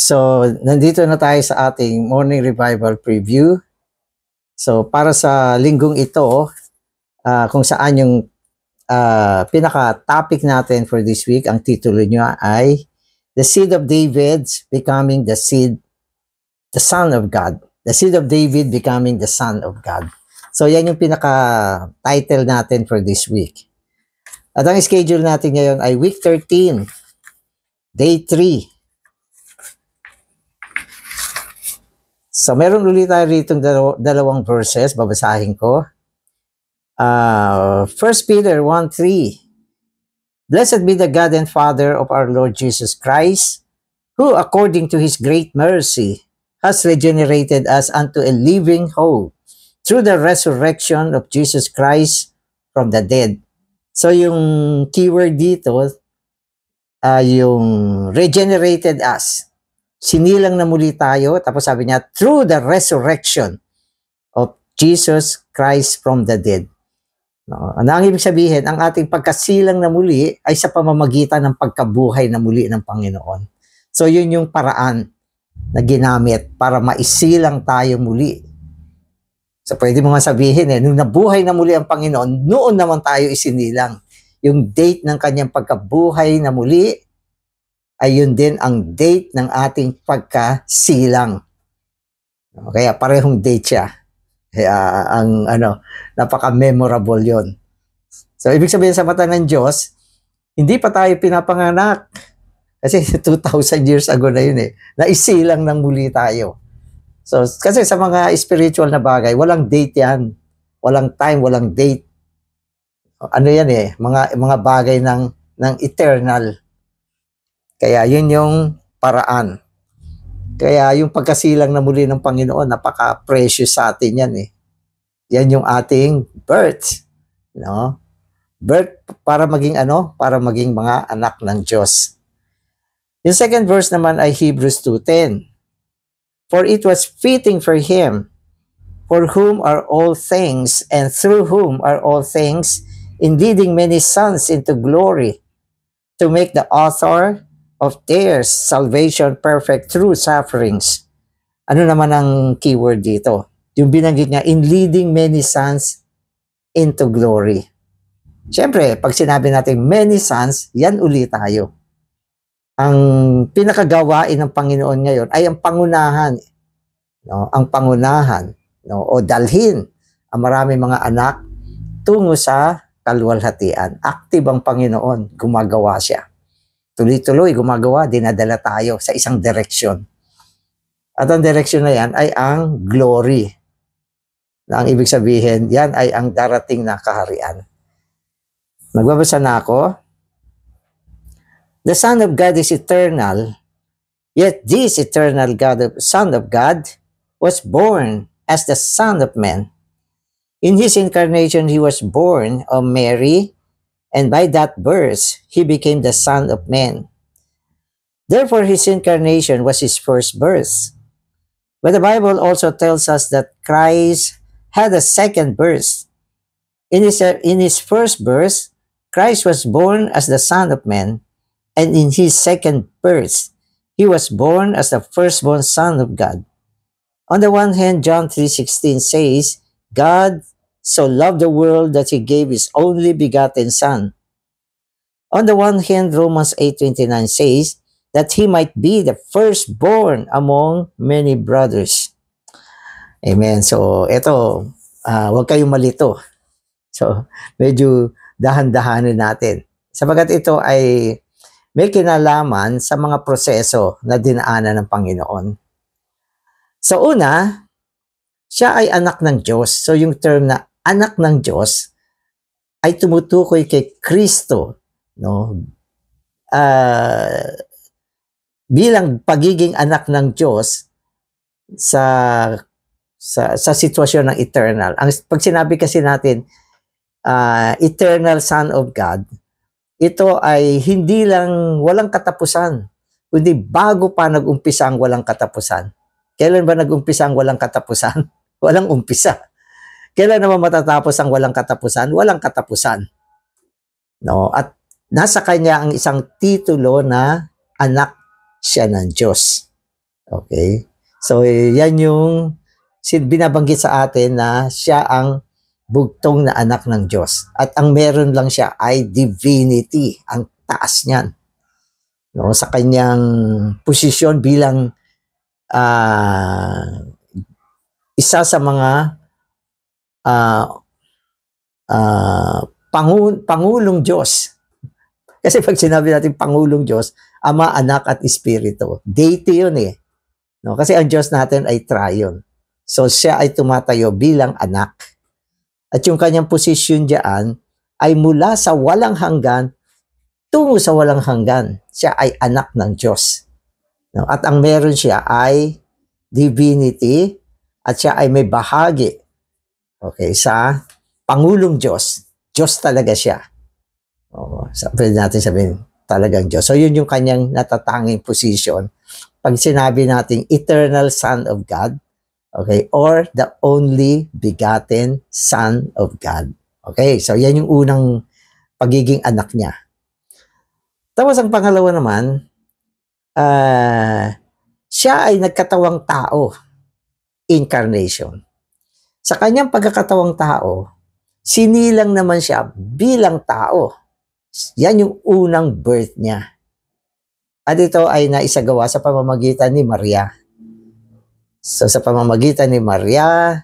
So, nandito na tayo sa ating Morning Revival Preview. So, para sa linggong ito, kung saan yung pinaka-topic natin for this week, ang titulo nyo ay The Seed of David Becoming the Son of God. The Seed of David Becoming the Son of God. So, yan yung pinaka-title natin for this week. At ang schedule natin ngayon ay week 13, day 3. So, meron ulit tayo rito dalawang verses, babasahin ko. 1 Peter 1:3. Blessed be the God and Father of our Lord Jesus Christ, who according to His great mercy has regenerated us unto a living hope through the resurrection of Jesus Christ from the dead. So, yung keyword dito, yung regenerated us. Sinilang na muli tayo, tapos sabi niya, through the resurrection of Jesus Christ from the dead. No? Ano ang ibig sabihin? Ang ating pagkasilang na muli ay sa pamamagitan ng pagkabuhay na muli ng Panginoon. So yun yung paraan na ginamit para maisilang tayo muli. So pwede mo nga sabihin, nung nabuhay na muli ang Panginoon, noon naman tayo isinilang. Yung date ng kanyang pagkabuhay na muli, ay yun din ang date ng ating pagkasilang. Kaya parehong date siya. Kaya napaka-memorable yun. So, ibig sabihin sa mata ng Diyos, hindi pa tayo pinapanganak. Kasi 2,000 years ago na yun Naisilang ng muli tayo. So, kasi sa mga spiritual na bagay, walang date yan. Walang time, walang date. Ano yan mga bagay ng eternal. Kaya yun yung paraan. Kaya yung pagkasilang na muli ng Panginoon, napaka-precious sa atin yan Yan yung ating birth. No? Birth para maging para maging mga anak ng Diyos. Yung second verse naman ay Hebrews 2:10. For it was fitting for Him, for whom are all things, and through whom are all things, in leading many sons into glory, to make the author of their salvation perfect through sufferings. Ano naman ang keyword dito? Yung binanggit niya, in leading many sons into glory. Siyempre, pag sinabi natin many sons, yan ulit tayo. Ang pinakagawain ng Panginoon ngayon ay ang pangunahan. No? Ang pangunahan. No? O dalhin ang maraming mga anak tungo sa kaluwalhatian. Active ang Panginoon, gumagawa siya. Tuloy-tuloy gumagawa, dinadala tayo sa isang direksyon. At ang direksyon na yan ay ang glory. Na ang ibig sabihin, yan ay ang darating na kaharian. Magbabasa na ako. The Son of God is eternal, yet this eternal Son of God was born as the Son of Man. In His incarnation, He was born of Mary, and by that birth, He became the Son of Man. Therefore, His incarnation was His first birth. But the Bible also tells us that Christ had a second birth. In His first birth, Christ was born as the Son of Man, and in His second birth, He was born as the firstborn Son of God. On the one hand, John 3:16 says, God so loved the world that He gave His only begotten Son. On the one hand, Romans 8:29 says that He might be the firstborn among many brothers. Amen. So, ito, huwag kayong malito. So, medyo dahan-dahanin natin. Sapagat ito ay may kinalaman sa mga proseso na dinaanan ng Panginoon. So, una, siya ay anak ng Diyos. So, yung term na anak ng Diyos ay tumutukoy kay Kristo, no? Bilang pagiging anak ng Diyos sa sitwasyon ng eternal. Pag sinabi kasi natin eternal Son of God, ito ay hindi lang walang katapusan, kundi bago pa nag-umpisa ang walang katapusan. Kailan ba nag-umpisa ang walang katapusan? Walang umpisa. Kailan naman matatapos ang walang katapusan? Walang katapusan. No? At nasa kanya ang isang titulo na anak siya ng Diyos. Okay? So, yan yung binabanggit sa atin na siya ang bugtong na anak ng Diyos. At ang meron lang siya ay divinity, ang taas niyan. No, sa kanyang posisyon bilang isa sa mga Pangulong Diyos. Kasi pag sinabi natin Pangulong Diyos, Ama, Anak at Espiritu. Deity yun eh. No? Kasi ang Diyos natin ay triune. So siya ay tumatayo bilang anak. At yung kanyang posisyon diyan ay mula sa walang hanggan tungo sa walang hanggan. Siya ay anak ng Diyos. No? At ang meron siya ay divinity at siya ay may bahagi, okay, sa Pangulong Diyos. Diyos talaga siya. Pwede natin sabihin, talagang Diyos. So yun yung kanyang natatanging position. Pag sinabi natin eternal Son of God, okay, or the only begotten Son of God. Okay, so yan yung unang pagiging anak niya. Tapos ang pangalawa naman, siya ay nagkatawang tao, incarnation. Sa kanyang pagkakatawang tao, sinilang naman siya bilang tao. Yan yung unang birth niya. At ito ay naisagawa sa pamamagitan ni Maria. So sa pamamagitan ni Maria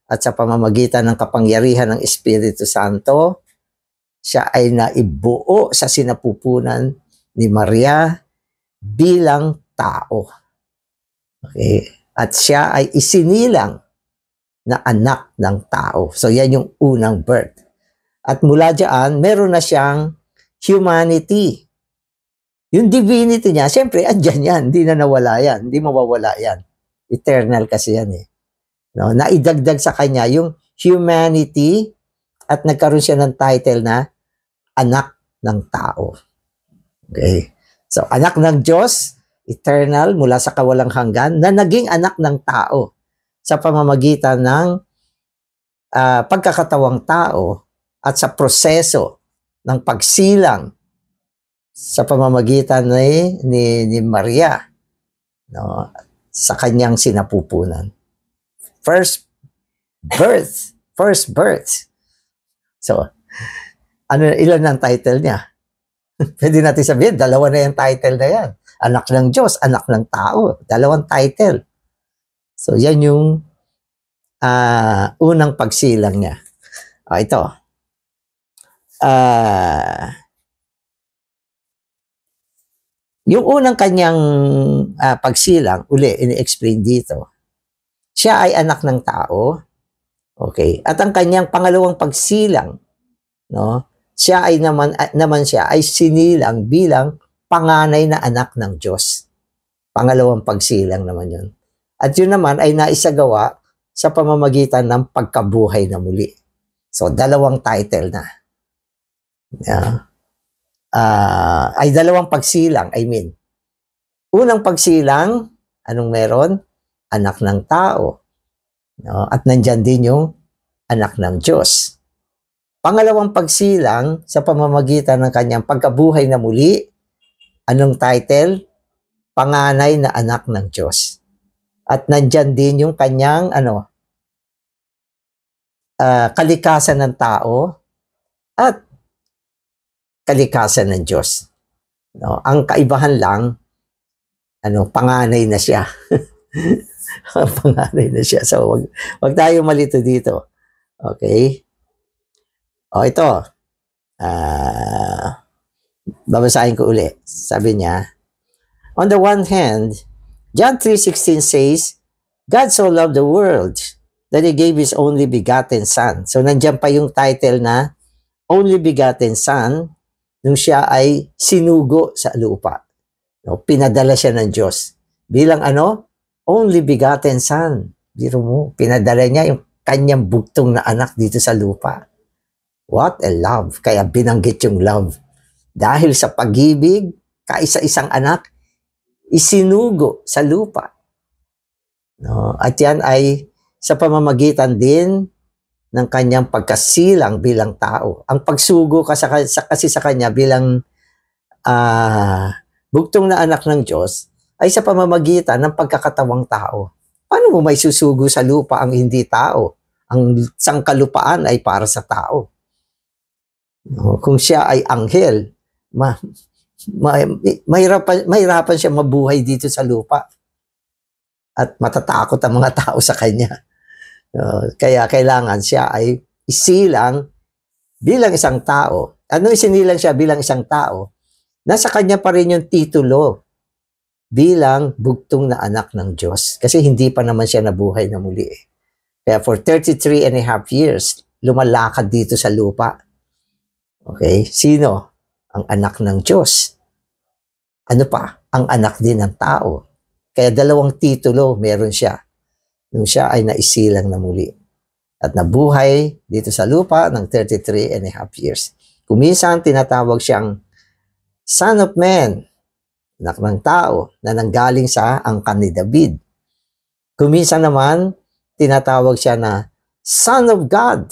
at sa pamamagitan ng kapangyarihan ng Espiritu Santo, siya ay naibuo sa sinapupunan ni Maria bilang tao. Okay? At siya ay isinilang na anak ng tao. So yan yung unang birth. At mula dyan, meron na siyang humanity. Yung divinity niya, siyempre, andyan yan. Hindi na nawala yan. Hindi mawawala yan. Eternal kasi yan eh. No? Naidagdag sa kanya yung humanity at nagkaroon siya ng title na anak ng tao. Okay? So, anak ng Diyos, eternal, mula sa kawalang hanggan, na naging anak ng tao sa pamamagitan ng pagkakatawang tao at sa proseso ng pagsilang sa pamamagitan ni Maria, no, sa kanyang sinapupunan. First birth. So, ilan ang title niya? Pwede natin sabihin, dalawa na yung title na yan. Anak ng Diyos, anak ng tao. Dalawang title. So, yan yung unang pagsilang niya. Ito. Yung unang kanyang pagsilang, ini-explain dito, siya ay anak ng tao. Okay? At ang kanyang pangalawang pagsilang, no? Siya ay naman siya ay sinilang bilang panganay na anak ng Diyos. Pangalawang pagsilang naman yun. At yun naman ay naisagawa sa pamamagitan ng pagkabuhay na muli. So, dalawang title na. Yeah. Ay dalawang pagsilang, I mean. Unang pagsilang, anong meron? Anak ng tao. No? At nandyan din yung anak ng Diyos. Pangalawang pagsilang sa pamamagitan ng kanyang pagkabuhay na muli, anong title? Panganay na anak ng Diyos. At nandyan din yung kanyang kalikasan ng tao at kalikasan ng Diyos. No? Ang kaibahan lang, panganay na siya. Panganay na siya. So, wag tayo malito dito. Okay? Ito. Babasahin ko uli. Sabi niya, on the one hand, John 3:16 says, God so loved the world that He gave His only begotten Son. So, nandiyan pa yung title na only begotten Son nung siya ay sinugo sa lupa. No? Pinadala siya ng Diyos. Bilang only begotten Son. Biro mo, pinadala niya yung kanyang bugtong na anak dito sa lupa. What a love. Kaya binanggit yung love. Dahil sa pag-ibig, kaisa-isang anak, isinugo sa lupa. No? At yan ay sa pamamagitan din ng kanyang pagkasilang bilang tao. Ang pagsugo kasi sa kanya bilang bugtong na anak ng Diyos ay sa pamamagitan ng pagkakatawang tao. Paano mo may susugo sa lupa ang hindi tao? Ang sangkalupaan ay para sa tao. Kung siya ay anghel, mahirapan siya mabuhay dito sa lupa. At matatakot ang mga tao sa kanya. Kaya kailangan siya ay isilang bilang isang tao. Ano isinilang siya bilang isang tao? Nasa kanya pa rin yung titulo bilang bugtong na anak ng Diyos. Kasi hindi pa naman siya nabuhay na muli. Kaya for 33 and a half years, lumalakad dito sa lupa. Okay? Sino? Ang anak ng Diyos. Ano pa? Ang anak din ng tao. Kaya dalawang titulo meron siya nung siya ay naisilang na muli. At nabuhay dito sa lupa ng 33 and a half years. Kuminsan tinatawag siyang Son of Man, anak ng tao, na nanggaling sa angkan ni David. Kuminsan naman, tinatawag siya na Son of God,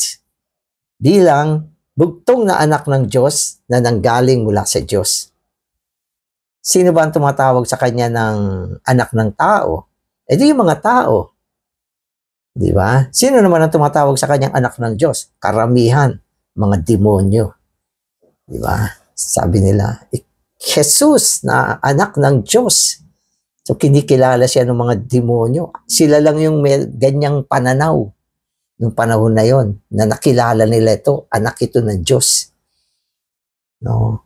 bilang bugtong na anak ng Diyos na nanggaling mula sa Diyos. Sino ba ang tumatawag sa kanya ng anak ng tao? Eh di yung mga tao. Di ba? Sino naman ang tumatawag sa kanyang anak ng Diyos? Karamihan, mga demonyo. Di ba? Sabi nila, Jesus na anak ng Diyos. So kinikilala siya ng mga demonyo. Sila lang yung may ganyang pananaw nung panahon na yon, na nakilala nila ito, anak ito ng Diyos. No?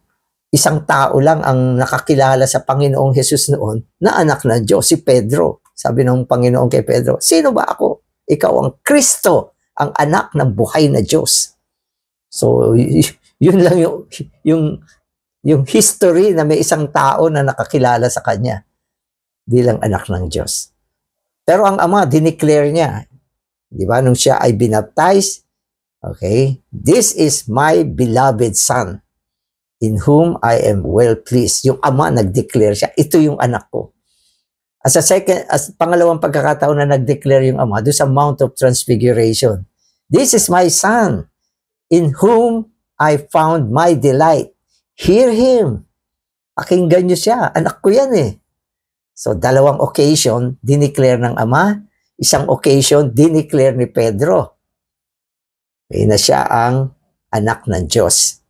Isang tao lang ang nakakilala sa Panginoong Jesus noon na anak ng Diyos, si Pedro. Sabi ng Panginoon kay Pedro, sino ba ako? Ikaw ang Kristo, ang anak ng buhay na Diyos. So, yun lang yung history na may isang tao na nakakilala sa kanya bilang anak ng Diyos. Pero ang Ama, dineclare niya, di ba, nung siya ay binaptize, okay, this is my beloved Son, in whom I am well pleased. Yung Ama nag-declare siya, ito yung anak ko. As pangalawang pagkakataon na nag-declare yung Ama, doon sa Mount of Transfiguration, this is my Son, in whom I found my delight. Hear Him. Pakinggan niyo siya. Anak ko yan eh. So, dalawang occasion, dineclare ng Ama. Isang occasion, dineclare ni Pedro. Okay, na siya ang anak ng Diyos.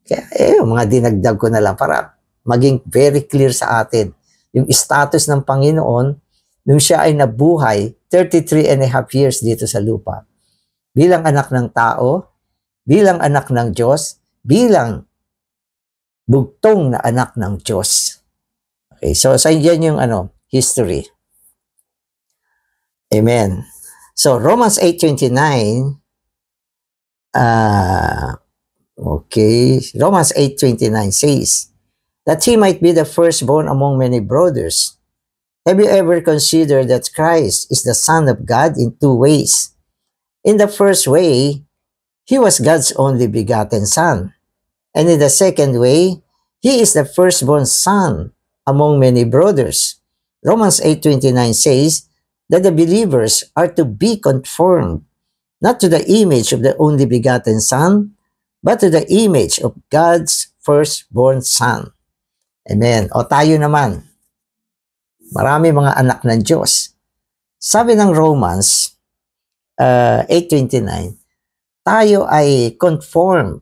Kaya, mga dinagdag ko na lang para maging very clear sa atin. Yung status ng Panginoon, nung siya ay nabuhay, 33 and a half years dito sa lupa. Bilang anak ng tao, bilang anak ng Diyos, bilang bugtong na anak ng Diyos. Okay, so yan yung history. Amen. So Romans 8:29, Romans 8:29 says that he might be the firstborn among many brothers. Have you ever considered that Christ is the Son of God in two ways? In the first way, he was God's only begotten Son. And in the second way, he is the firstborn son among many brothers. Romans 8:29 says that the believers are to be conformed, not to the image of the only begotten Son, but to the image of God's firstborn Son. Amen. O tayo naman, marami mga anak ng Diyos. Sabi ng Romans 8:29, tayo ay conformed,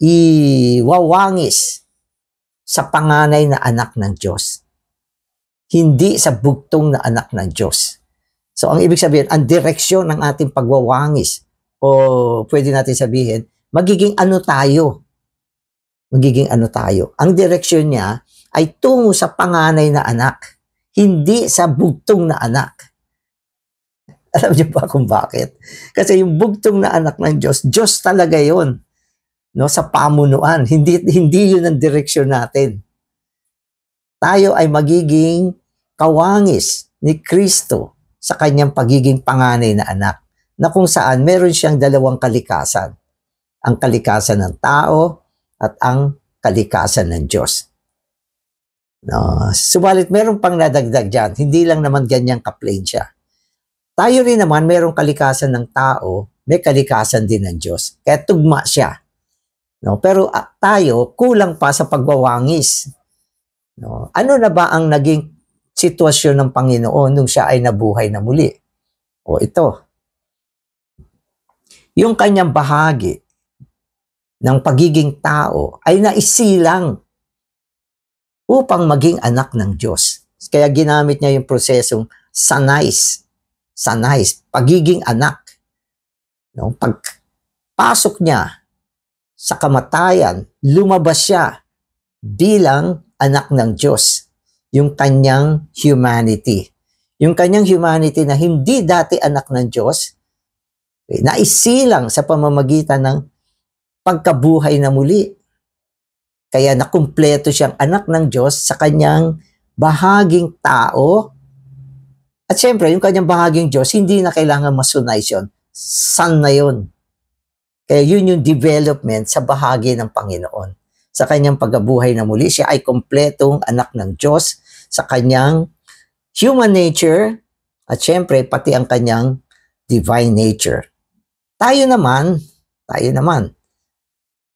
iwawangis sa panganay na anak ng Diyos. Hindi sa bugtong na anak ng Diyos. So, ang ibig sabihin, ang direksyon ng ating pagwawangis, o pwede natin sabihin, magiging ano tayo? Magiging ano tayo? Ang direksyon niya ay tungo sa panganay na anak, hindi sa bugtong na anak. Alam niyo ba kung bakit? Kasi yung bugtong na anak ng Diyos, Diyos talaga yon. No, sa pamunuan, hindi yun ang direksyon natin. Tayo ay magiging kawangis ni Kristo sa kanyang pagiging panganay na anak, na kung saan meron siyang dalawang kalikasan, ang kalikasan ng tao at ang kalikasan ng Diyos. No, subalit meron pang nadagdag dyan, hindi lang naman ganyang ka-plain siya. Tayo rin naman merong kalikasan ng tao, may kalikasan din ng Diyos, kaya tugma siya. No, pero tayo kulang pa sa pagwawangis. No? Ano na ba ang naging sitwasyon ng Panginoon nung siya ay nabuhay na muli? O ito, yung kanyang bahagi ng pagiging tao ay naisilang upang maging anak ng Diyos. Kaya ginamit niya yung prosesong sanais, pagiging anak. No? Pagpasok niya sa kamatayan, lumabas siya bilang anak ng Diyos. Yung kanyang humanity. Yung kanyang humanity na hindi dati anak ng Diyos, naisilang sa pamamagitan ng pagkabuhay na muli. Kaya nakumpleto siyang anak ng Diyos sa kanyang bahaging tao. At syempre, yung kanyang bahaging Diyos, hindi na kailangan masunize yun. Son na yun. Kaya yun yung development sa bahagi ng Panginoon. Sa kanyang pagkabuhay na muli, siya ay kompletong anak ng Diyos sa kanyang human nature at syempre pati ang kanyang divine nature. Tayo naman,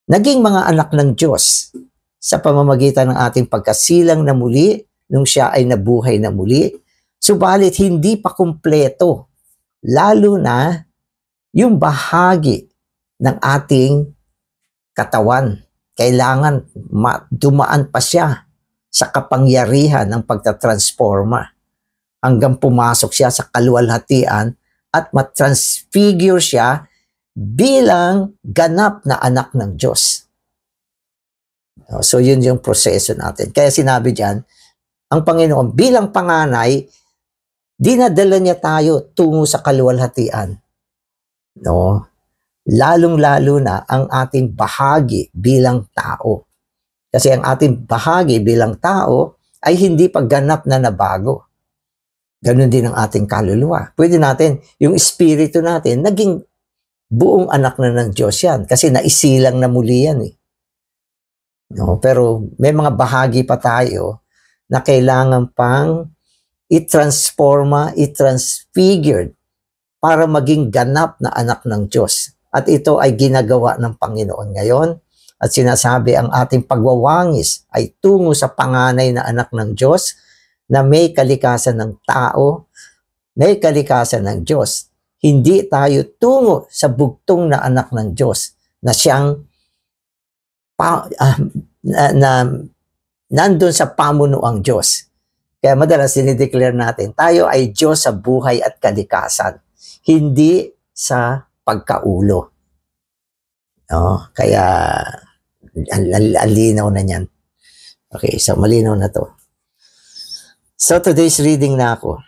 naging mga anak ng Diyos sa pamamagitan ng ating pagkasilang na muli nung siya ay nabuhay na muli. Subalit hindi pa kumpleto, lalo na yung bahagi ng ating katawan. Kailangan dumaan pa siya sa kapangyarihan ng pagtatransforma hanggang pumasok siya sa kaluwalhatian at matransfigure siya bilang ganap na anak ng Diyos. So yun yung proseso natin. Kaya sinabi diyan, ang Panginoon bilang panganay, dinadala niya tayo tungo sa kaluwalhatian. No? Lalong-lalo na ang ating bahagi bilang tao. Kasi ang ating bahagi bilang tao ay hindi pagganap na nabago. Ganon din ang ating kaluluwa. Pwede natin, yung espiritu natin, naging buong anak na ng Diyos yan. Kasi naisilang na muli yan. No? Pero may mga bahagi pa tayo na kailangan pang i-transforma, i-transfigured para maging ganap na anak ng Diyos. At ito ay ginagawa ng Panginoon ngayon. At sinasabi ang ating pagwawangis ay tungo sa panganay na anak ng Diyos na may kalikasan ng tao, may kalikasan ng Diyos. Hindi tayo tungo sa bugtong na anak ng Diyos na siyang nandun sa pamunuang Diyos. Kaya madalas dinideclare natin, tayo ay Diyos sa buhay at kalikasan, hindi sa pagkaulo. No? Kaya alinaw na niyan. Okay, so malinaw na to. So today's reading na ako.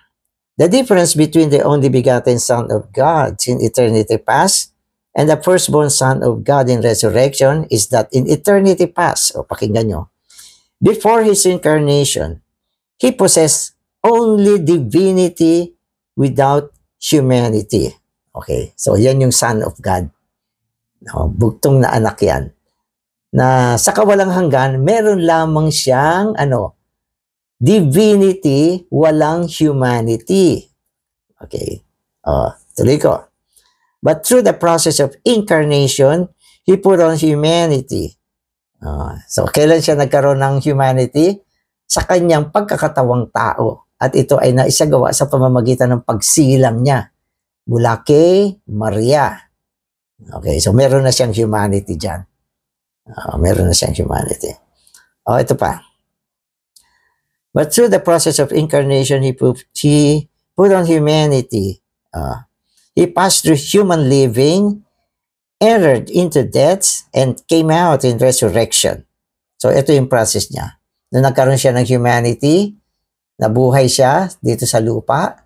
The difference between the only begotten Son of God in eternity past and the firstborn Son of God in resurrection is that in eternity past, pakinggan nyo, before His incarnation, He possessed only divinity without humanity. Okay, so yan yung Son of God. No, bugtong na anak yan. Na sa kawalang hanggan, meron lamang siyang divinity, walang humanity. Okay, tuloy ko. But through the process of incarnation, He put on humanity. So kailan siya nagkaroon ng humanity? Sa kanyang pagkakatawang tao. At ito ay naisagawa sa pamamagitan ng pagsilang niya mula kay Maria. Okay, so meron na siyang humanity dyan. Meron na siyang humanity. Ito pa. But through the process of incarnation, He put on humanity. He passed through human living, entered into death, and came out in resurrection. So ito yung process niya. Nung nagkaroon siya ng humanity, nabuhay siya dito sa lupa,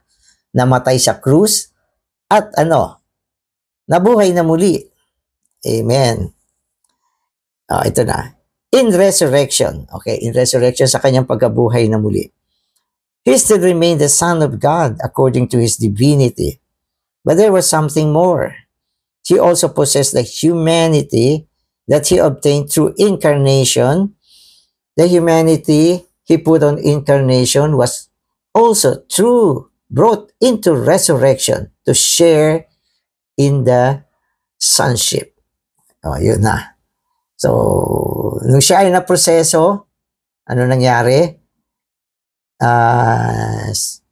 namatay sa krus, at nabuhay na muli. Amen. Ito na. In resurrection. Okay, in resurrection sa kanyang pagkabuhay na muli. He still remained the Son of God according to His divinity. But there was something more. He also possessed the humanity that He obtained through incarnation. The humanity He put on incarnation was also brought into resurrection to share in the sonship. Yun na. So, nung siya ay naproseso, Ano nangyari?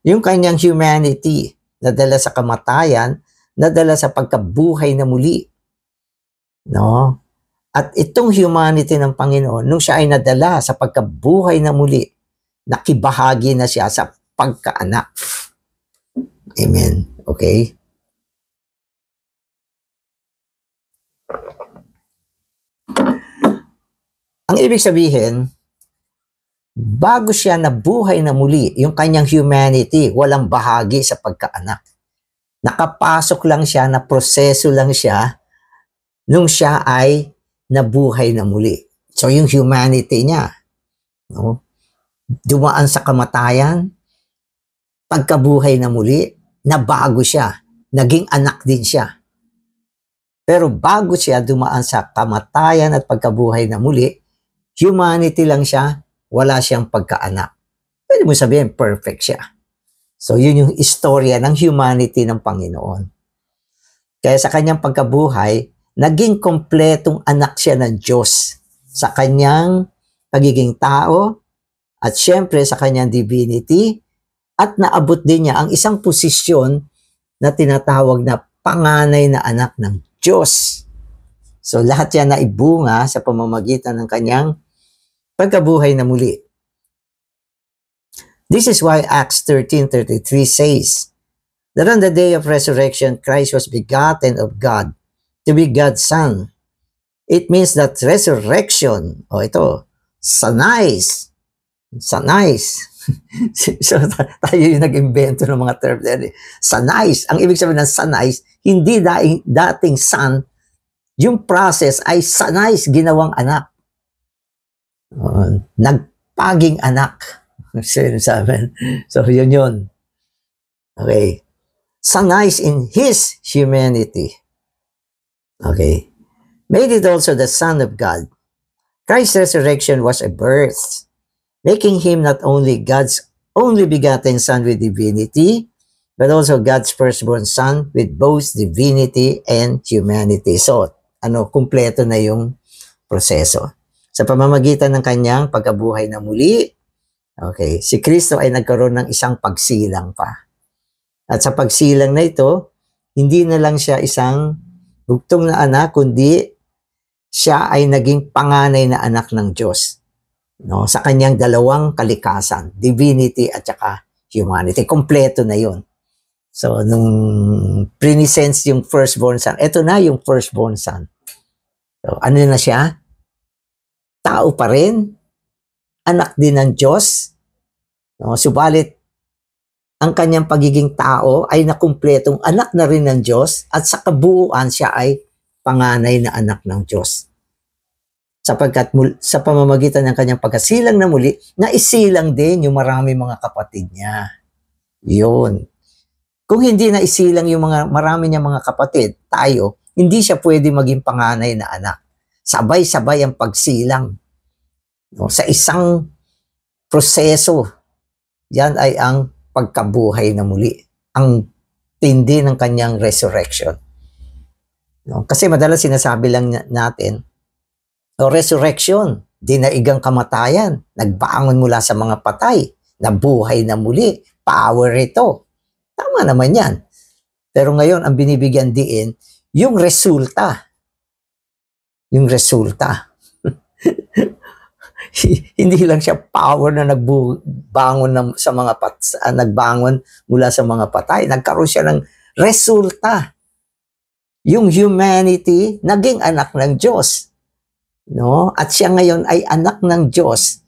Yung kanyang humanity, nadala sa kamatayan, nadala sa pagkabuhay na muli. No? At itong humanity ng Panginoon, nung siya ay nadala sa pagkabuhay na muli, nakibahagi na siya sa pagkaanak. Amen. Okay? Ang ibig sabihin, bago siya nabuhay na muli, yung kanyang humanity, walang bahagi sa pagkaanak. Nakapasok lang siya, na proseso lang siya, nung siya ay nabuhay na muli. So yung humanity niya, no? Dumaan sa kamatayan, pagkabuhay na muli, nabago siya, naging anak din siya. Pero bago siya dumaan sa kamatayan at pagkabuhay na muli, humanity lang siya, wala siyang pagkaanak. Pwede mo sabihin, perfect siya. So yun yung istorya ng humanity ng Panginoon. Kaya sa kanyang pagkabuhay, naging kompletong anak siya ng Diyos sa kanyang pagiging tao at syempre sa kanyang divinity, at naabot din niya ang isang posisyon na tinatawag na panganay na anak ng Diyos. So lahat yan na ibunga sa pamamagitan ng kanyang pagkabuhay na muli. This is why Acts 13:33 says that on the day of resurrection, Christ was begotten of God to be God's Son. It means that resurrection, ito, sanais. So tayo yung nag-invento ng mga term din. Sanais. Ang ibig sabihin ng sanais, hindi dating son, yung process ay sanais ginawang anak. Nagpaging anak. So yun. Okay. Sanais in his humanity. Okay. Made it also the Son of God. Christ's resurrection was a birth, making him not only God's only begotten Son with divinity, but also God's firstborn Son with both divinity and humanity. So, kumpleto na yung proseso. Sa pamamagitan ng kanyang pagkabuhay na muli, okay, si Kristo ay nagkaroon ng isang pagsilang pa. At sa pagsilang na ito, hindi na lang siya isang bugtong na anak, kundi siya ay naging panganay na anak ng Diyos. No, sa kanyang dalawang kalikasan, divinity at saka humanity. Kompleto na yun. So, nung presence yung firstborn son, ito na yung firstborn son. So, ano na siya? Tao pa rin, anak din ng Diyos. No, subalit, ang kanyang pagiging tao ay nakumpletong anak na rin ng Diyos at sa kabuuan siya ay panganay na anak ng Diyos. Sapagkat sa pamamagitan ng kanyang pagkasilang na muli, naisilang din yung marami mga kapatid niya. Yun. Kung hindi naisilang yung marami niya mga kapatid, tayo, hindi siya pwede maging panganay na anak. Sabay-sabay ang pagsilang. No, sa isang proseso, yan ay ang pagkabuhay na muli. Ang tindi ng kanyang resurrection. No, kasi madalas sinasabi lang natin, resurrection, dinaigang kamatayan, nagbangon mula sa mga patay, nabuhay na muli, power ito. Tama naman yan. Pero ngayon, ang binibigyan diin, yung resulta. Yung resulta. Hindi lang siya power na nagbangon nagbangon mula sa mga patay. Nagkaroon siya ng resulta. Yung humanity, naging anak ng Diyos. No? At siya ngayon ay anak ng Diyos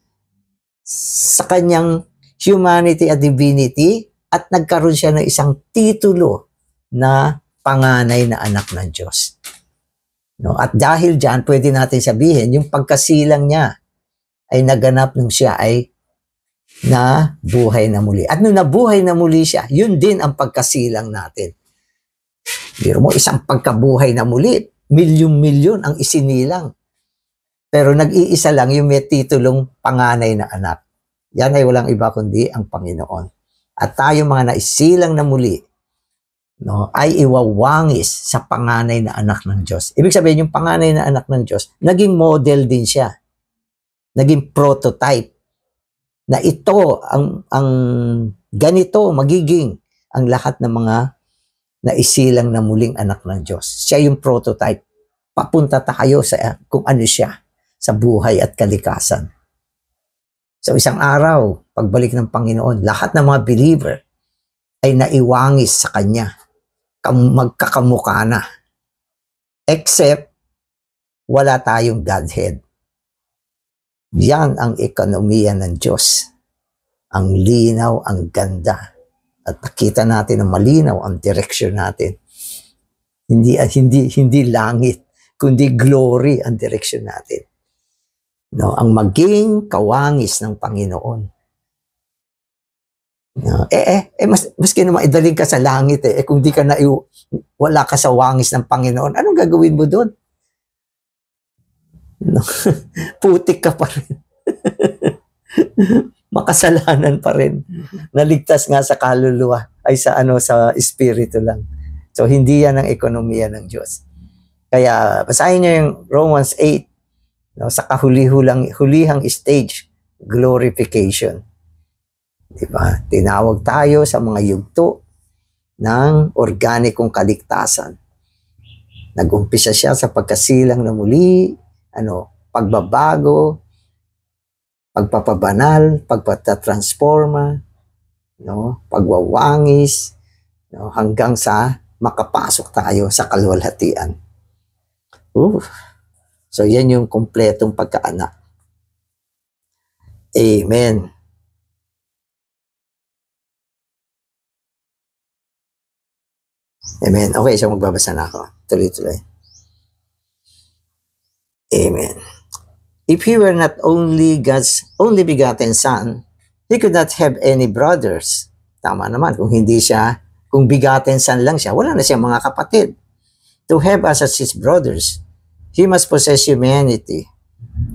sa kanyang humanity at divinity, at nagkaroon siya ng isang titulo na panganay na anak ng Diyos. No? At dahil dyan, pwede natin sabihin, yung pagkasilang niya ay naganap nung siya ay nabuhay na muli. At nung nabuhay na muli siya, yun din ang pagkasilang natin. Biro mo, isang pagkabuhay na muli, milyon-milyon ang isinilang. Pero nag-iisa lang yung may titulong panganay na anak. Yan ay walang iba kundi ang Panginoon. At tayo mga naisilang na muli, no, ay iwawangis sa panganay na anak ng Diyos. Ibig sabihin, yung panganay na anak ng Diyos, naging model din siya. Naging prototype na ito, ang ganito magiging ang lahat ng mga naisilang na muling anak ng Diyos. Siya yung prototype. Papunta tayo sa kung ano siya sa buhay at kalikasan. So isang araw, pagbalik ng Panginoon, lahat ng mga believer ay naiwangis sa Kanya. Magkakamukha na. Except, wala tayong Godhead. Yan ang ekonomiya ng Diyos. Ang linaw, ang ganda. At nakita natin na malinaw ang direksyon natin. Hindi langit, kundi glory ang direksyon natin. No, ang maging kawangis ng Panginoon. No, maski naman idaling ka sa langit kung di ka wala ka sa wangis ng Panginoon, anong gagawin mo doon? No, putik ka pa rin. Makasalanan pa rin. Naligtas nga sa kaluluwa ay sa espiritu lang. So hindi yan ang ekonomiya ng Diyos. Kaya basahin niyo yung Romans 8. No, sa hulihang stage, glorification. Diba? Tinawag tayo sa mga yugto ng organikong kaligtasan. Nag-umpisa siya sa pagkasilang na muli, pagbabago, pagpapabanal, pagpatatransforma, pagwawangis, hanggang sa makapasok tayo sa kalwalhatian. So, yan yung kompletong pagkaanak. Amen. Amen. Okay, so magbabasa na ako. Tuloy-tuloy. Amen. If he were not only God's only begotten Son, he could not have any brothers. Tama naman, kung begotten Son lang siya, wala na siyang mga kapatid. To have us as his brothers, he must possess humanity.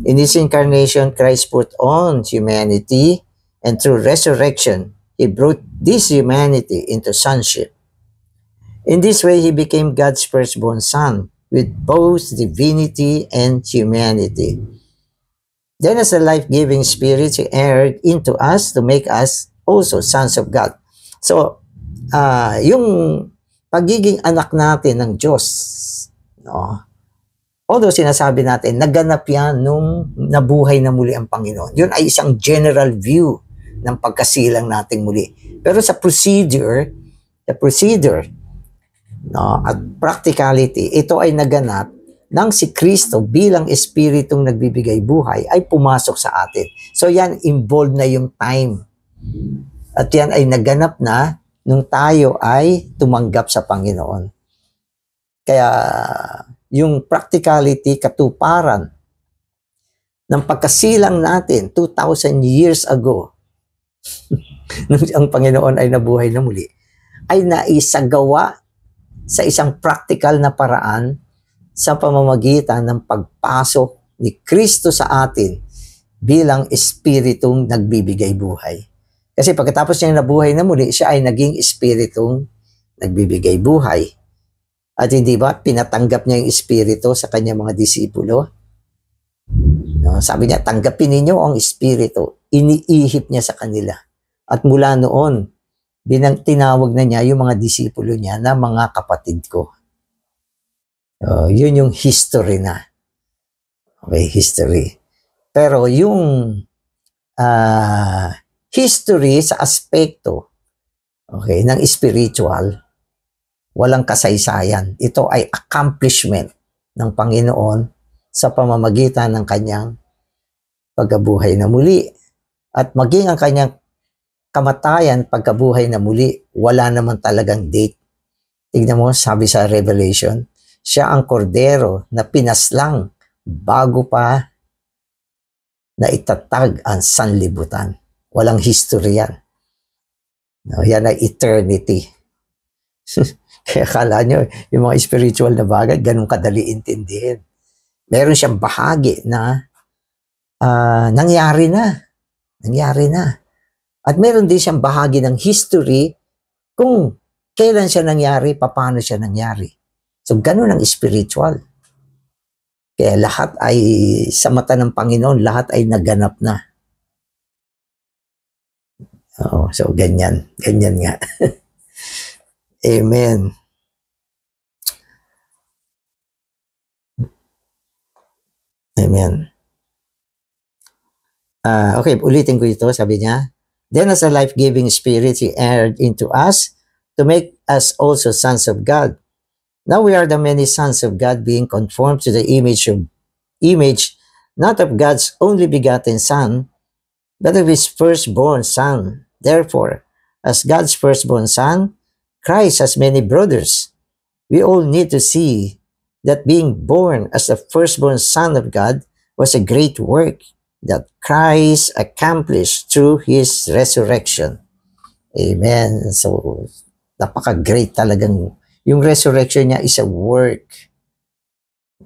In his incarnation, Christ put on humanity, and through resurrection, he brought this humanity into sonship. In this way, he became God's firstborn Son, with both divinity and humanity. Then as a life-giving Spirit, he entered into us to make us also sons of God. So, yung pagiging anak natin ng Diyos, although sinasabi natin, naganap yan nung nabuhay na muli ang Panginoon. Yun ay isang general view ng pagkasilang nating muli. Pero sa procedure, at practicality, ito ay naganap nang si Kristo bilang Espiritong nagbibigay buhay ay pumasok sa atin. So yan, involved na yung time. At yan ay naganap na nung tayo ay tumanggap sa Panginoon. Kaya yung practicality, katuparan ng pagkasilang natin 2,000 years ago, nung ang Panginoon ay nabuhay na muli, ay naisagawa sa isang practical na paraan sa pamamagitan ng pagpasok ni Kristo sa atin bilang Espiritong nagbibigay buhay. Kasi pagkatapos niyang nabuhay na muli, siya ay naging Espiritong nagbibigay buhay. At hindi ba, pinatanggap niya yung Espiritu sa kanyang mga disipulo? Sabi niya, tanggapin ninyo ang Espiritu. Iniihip niya sa kanila. At mula noon, tinawag na niya yung mga disipulo niya na mga kapatid ko. Yun yung history na. Okay, history. Pero yung history sa aspekto ng spiritual, walang kasaysayan. Ito ay accomplishment ng Panginoon sa pamamagitan ng kanyang pagkabuhay na muli. At maging ang kanyang kamatayan, pagkabuhay na muli, wala naman talagang date. Tignan mo, sabi sa Revelation, siya ang kordero na pinaslang bago pa na itatag ang sanlibutan. Walang history yan. Yan ay eternity. Kaya akala nyo, yung mga spiritual na bagay, ganun kadali intindihin. Meron siyang bahagi na nangyari na. At meron din siyang bahagi ng history kung kailan siya nangyari, paano siya nangyari. So, ganun ang spiritual. Kaya lahat ay, sa mata ng Panginoon, lahat ay naganap na. Oo, so ganyan. Ganyan nga. Amen. Amen. Okay, ulitin ko ito. Sabi niya, then as a life-giving spirit, He entered into us to make us also sons of God. Now we are the many sons of God being conformed to the image not of God's only begotten Son, but of His firstborn Son. Therefore, as God's firstborn Son, Christ has many brothers. We all need to see that being born as the firstborn Son of God was a great work that Christ accomplished through His resurrection. Amen. So, napaka-great talagang yung resurrection niya is a work.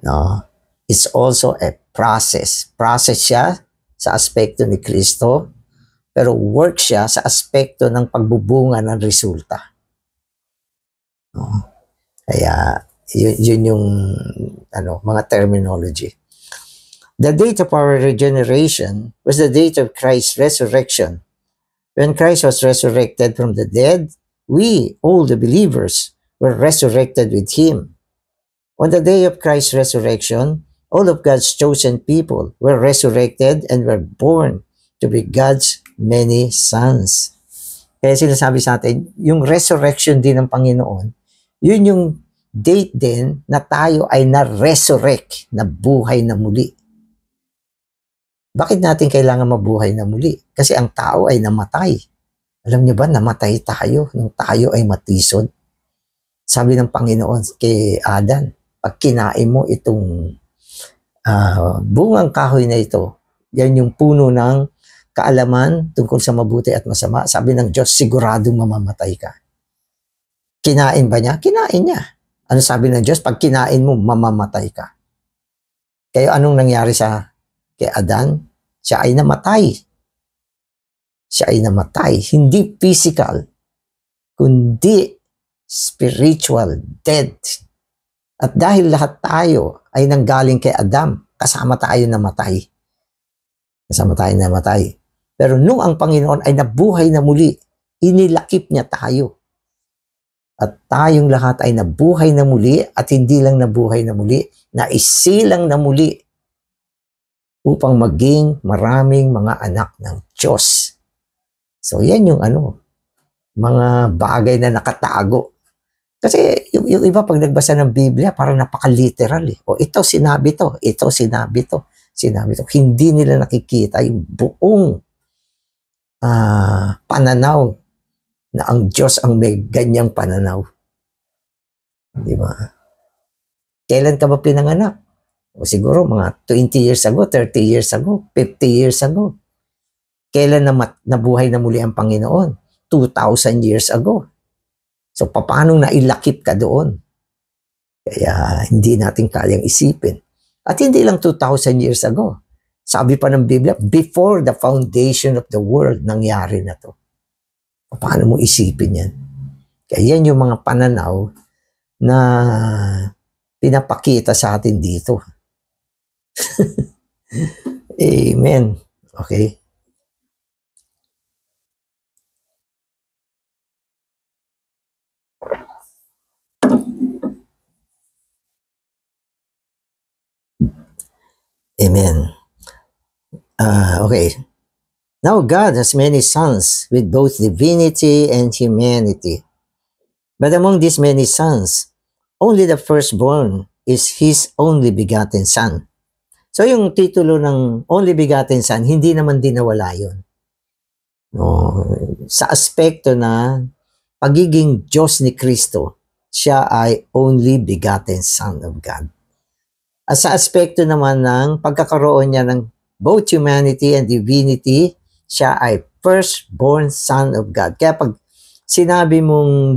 No? It's also a process. Process siya sa aspekto ni Kristo, pero work siya sa aspekto ng pagbubunga ng resulta. No? Kaya, yun yung mga terminology. The date of our regeneration was the date of Christ's resurrection. When Christ was resurrected from the dead, we, all the believers, were resurrected with Him. On the day of Christ's resurrection, all of God's chosen people were resurrected and were born to be God's many sons. Kaya sinasabi sa atin, yung resurrection din ng Panginoon, yun yung date din na tayo ay na-resurrect, na buhay na muli. Bakit natin kailangan mabuhay na muli? Kasi ang tao ay namatay. Alam niyo ba, namatay tayo nung tayo ay matisod. Sabi ng Panginoon kay Adan, pag kinain mo itong bungang kahoy na ito, yan yung puno ng kaalaman tungkol sa mabuti at masama. Sabi ng Diyos, siguradong mamamatay ka. Kinain ba niya? Kinain niya. Ano sabi ng Diyos? Pag kinain mo, mamamatay ka. Kaya anong nangyari kay Adan? Siya ay namatay. Siya ay namatay. Hindi physical, kundi spiritual, dead. At dahil lahat tayo ay nanggaling kay Adam, kasama tayo namatay. Kasama tayo namatay. Pero nung ang Panginoon ay nabuhay na muli, inilakip niya tayo. At tayong lahat ay nabuhay na muli, at hindi lang nabuhay na muli, naisilang na muli upang maging maraming mga anak ng Diyos. So yan yung mga bagay na nakatago. Kasi yung iba pag nagbasa ng Biblia, parang napaka-literal eh. O ito sinabi to, ito sinabi to, sinabi to. Hindi nila nakikita yung buong pananaw na ang Diyos ang may ganyang pananaw. Di ba? Kailan ka ba pinanganak? O siguro mga 20 years ago, 30 years ago, 50 years ago. Kailan nabuhay na muli ang Panginoon? 2,000 years ago. So, paano nailakip ka doon? Kaya, hindi natin kayang isipin. At hindi lang 2,000 years ago. Sabi pa ng Biblia, before the foundation of the world, nangyari na to. Paano mo isipin yan? Kaya yan yung mga pananaw na pinapakita sa atin dito. Amen. Okay? Amen. Okay. Now God has many sons with both divinity and humanity. But among these many sons, only the firstborn is His only begotten Son. So yung titulo ng only begotten Son, hindi naman din nawala yun. No, sa aspekto na pagiging Diyos ni Kristo, siya ay only begotten Son of God. At sa aspekto naman ng pagkakaroon niya ng both humanity and divinity, siya ay firstborn Son of God. Kaya pag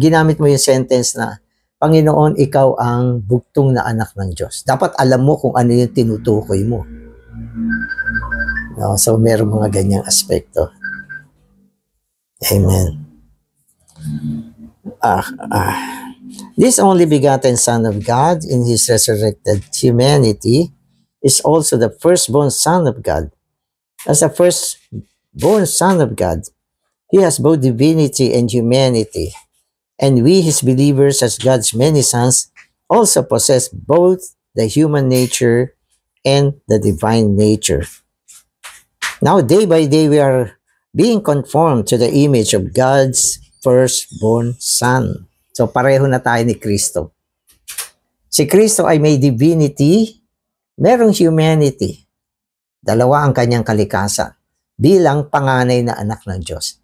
ginamit mo yung sentence na, Panginoon, ikaw ang bugtong na anak ng Diyos. Dapat alam mo kung ano yung tinutukoy mo. No? So, meron mga ganyang aspekto. Amen. This only begotten Son of God in His resurrected humanity is also the firstborn Son of God. As the firstborn Son of God, He has both divinity and humanity. And we, his believers, as God's many sons, also possess both the human nature and the divine nature. Now, day by day, we are being conformed to the image of God's firstborn Son. So, pareho na tayo ni Kristo. Si Kristo ay may divinity, merong humanity. Dalawa ang kanyang kalikasan bilang panganay na anak ng Diyos.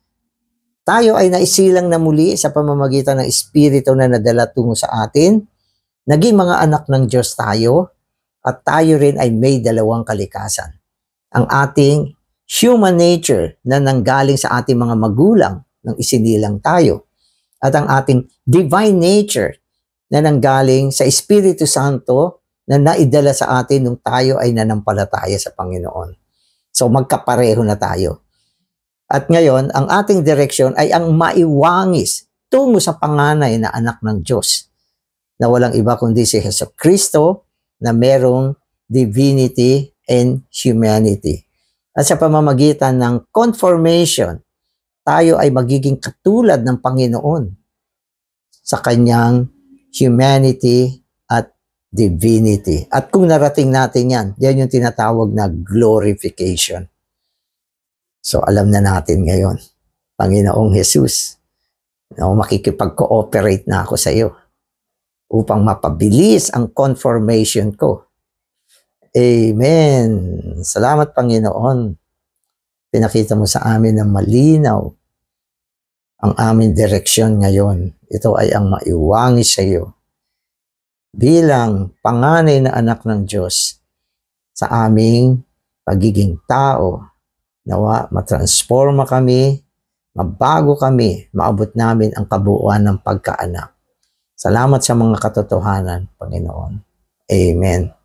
Tayo ay naisilang na muli sa pamamagitan ng Espiritu na nadala tungo sa atin. Naging mga anak ng Diyos tayo at tayo rin ay may dalawang kalikasan. Ang ating human nature na nanggaling sa ating mga magulang nang isinilang tayo at ang ating divine nature na nanggaling sa Espiritu Santo na naidala sa atin nung tayo ay nanampalataya sa Panginoon. So magkapareho na tayo. At ngayon, ang ating direksyon ay ang maiwangis tungo sa panganay na anak ng Diyos na walang iba kundi si Jesucristo na merong divinity and humanity. At sa pamamagitan ng conformation, tayo ay magiging katulad ng Panginoon sa kanyang humanity at divinity. At kung narating natin yan yung tinatawag na glorification. So alam na natin ngayon, Panginoong Jesus, makikipag-cooperate na ako sa iyo upang mapabilis ang conformation ko. Amen. Salamat, Panginoon. Pinakita mo sa amin na malinaw ang aming direksyon ngayon. Ito ay ang maiwangis sa iyo bilang panganay na anak ng Diyos sa aming pagiging tao. Nawa, matransforma kami, mabago kami, maabot namin ang kabuuan ng pagkaanak. Salamat sa mga katotohanan, Panginoon. Amen.